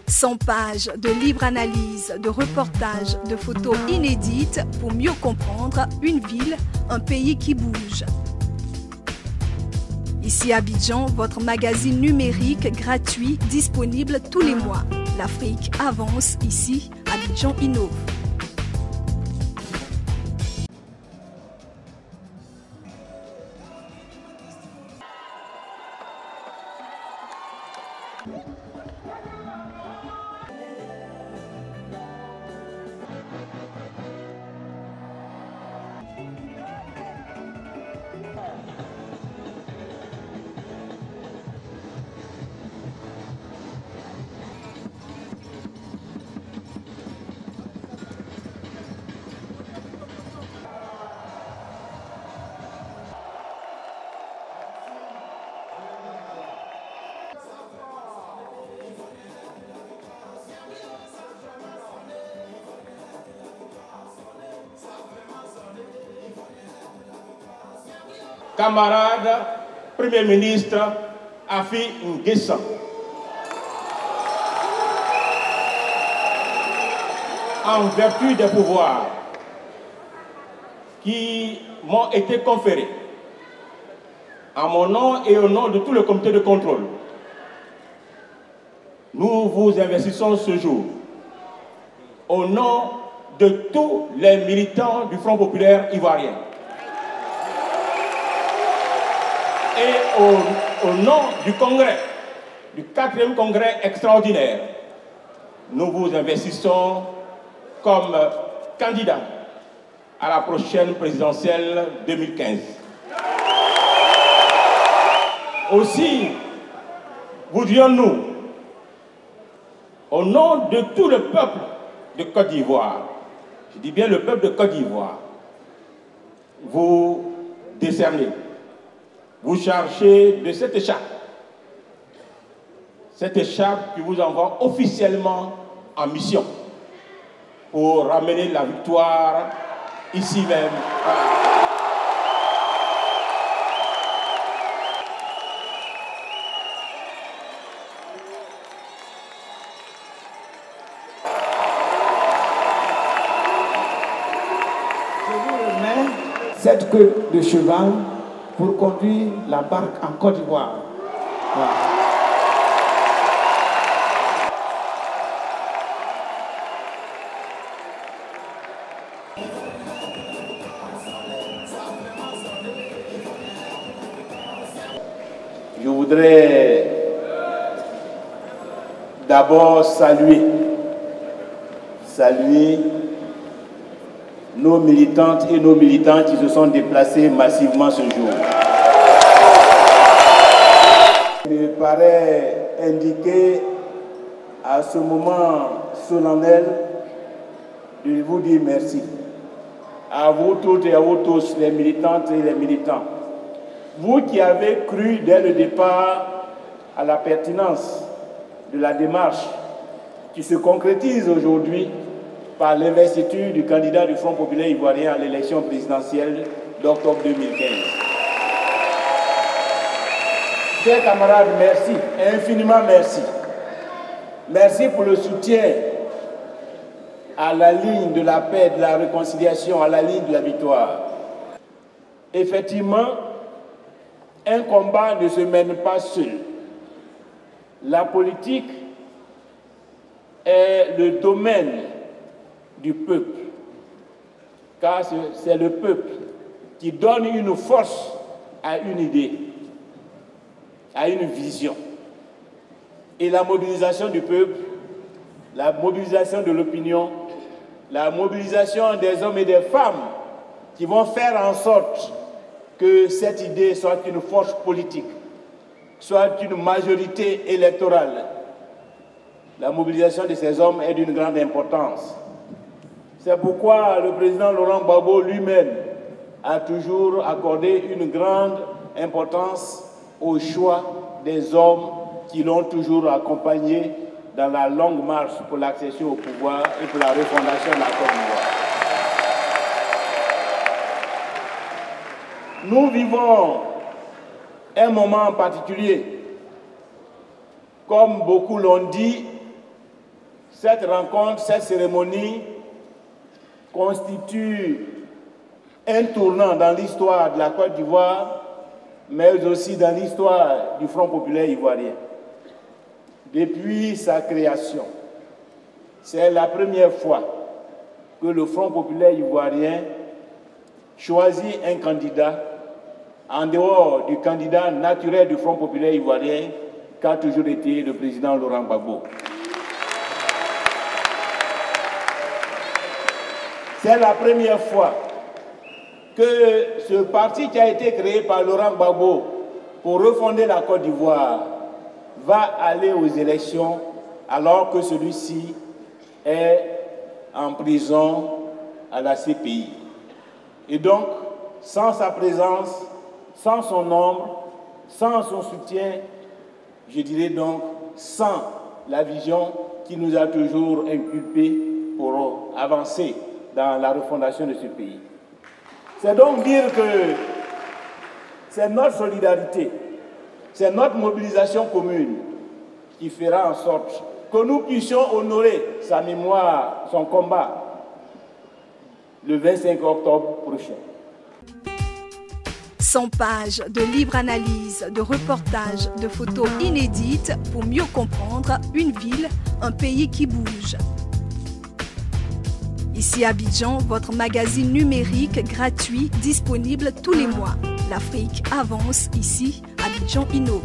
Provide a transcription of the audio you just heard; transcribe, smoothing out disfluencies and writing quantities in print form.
100 pages de livres analyses, de reportages, de photos inédites pour mieux comprendre une ville, un pays qui bouge. Ici Abidjan, votre magazine numérique gratuit disponible tous les mois. L'Afrique avance ici, Abidjan innove. Camarade Premier ministre Afi N'Guessan, en vertu des pouvoirs qui m'ont été conférés, en mon nom et au nom de tout le comité de contrôle, nous vous investissons ce jour au nom de tous les militants du Front populaire ivoirien. Et au nom du congrès, du 4e congrès extraordinaire, nous vous investissons comme candidat à la prochaine présidentielle 2015. Aussi, voudrions-nous, au nom de tout le peuple de Côte d'Ivoire, je dis bien le peuple de Côte d'Ivoire, vous décerner, vous chargez de cette écharpe qui vous envoie officiellement en mission pour ramener la victoire ici même. Je vous remets cette queue de cheval pour conduire la barque en Côte d'Ivoire. Voilà. Je voudrais d'abord saluer nos militantes et nos militants qui se sont déplacés massivement ce jour. Il me paraît indiqué à ce moment solennel de vous dire merci. À vous toutes et à vous tous, les militantes et les militants. Vous qui avez cru dès le départ à la pertinence de la démarche qui se concrétise aujourd'hui par l'investiture du candidat du Front populaire ivoirien à l'élection présidentielle d'octobre 2015. Chers camarades, merci, infiniment merci. Merci pour le soutien à la ligne de la paix, de la réconciliation, à la ligne de la victoire. Effectivement, un combat ne se mène pas seul. La politique est le domaine du peuple, car c'est le peuple qui donne une force à une idée, à une vision. Et la mobilisation du peuple, la mobilisation de l'opinion, la mobilisation des hommes et des femmes qui vont faire en sorte que cette idée soit une force politique, soit une majorité électorale. La mobilisation de ces hommes est d'une grande importance. C'est pourquoi le président Laurent Gbagbo lui-même a toujours accordé une grande importance au choix des hommes qui l'ont toujours accompagné dans la longue marche pour l'accession au pouvoir et pour la refondation de la Côte d'Ivoire. Nous vivons un moment particulier Comme beaucoup l'ont dit, cette rencontre, cette cérémonie constitue un tournant dans l'histoire de la Côte d'Ivoire, mais aussi dans l'histoire du Front populaire ivoirien. Depuis sa création, c'est la première fois que le Front populaire ivoirien choisit un candidat en dehors du candidat naturel du Front populaire ivoirien qu'a toujours été le président Laurent Gbagbo. C'est la première fois que ce parti qui a été créé par Laurent Gbagbo pour refonder la Côte d'Ivoire va aller aux élections alors que celui-ci est en prison à la CPI. Et donc, sans sa présence, sans son ombre, sans son soutien, je dirais donc sans la vision qui nous a toujours inculpés pour avancer dans la refondation de ce pays. C'est donc dire que c'est notre solidarité, c'est notre mobilisation commune qui fera en sorte que nous puissions honorer sa mémoire, son combat, le 25 octobre prochain. 100 pages de livres analyses, de reportages, de photos inédites pour mieux comprendre une ville, un pays qui bouge. Ici à Abidjan, votre magazine numérique gratuit disponible tous les mois. L'Afrique avance ici, Abidjan innove.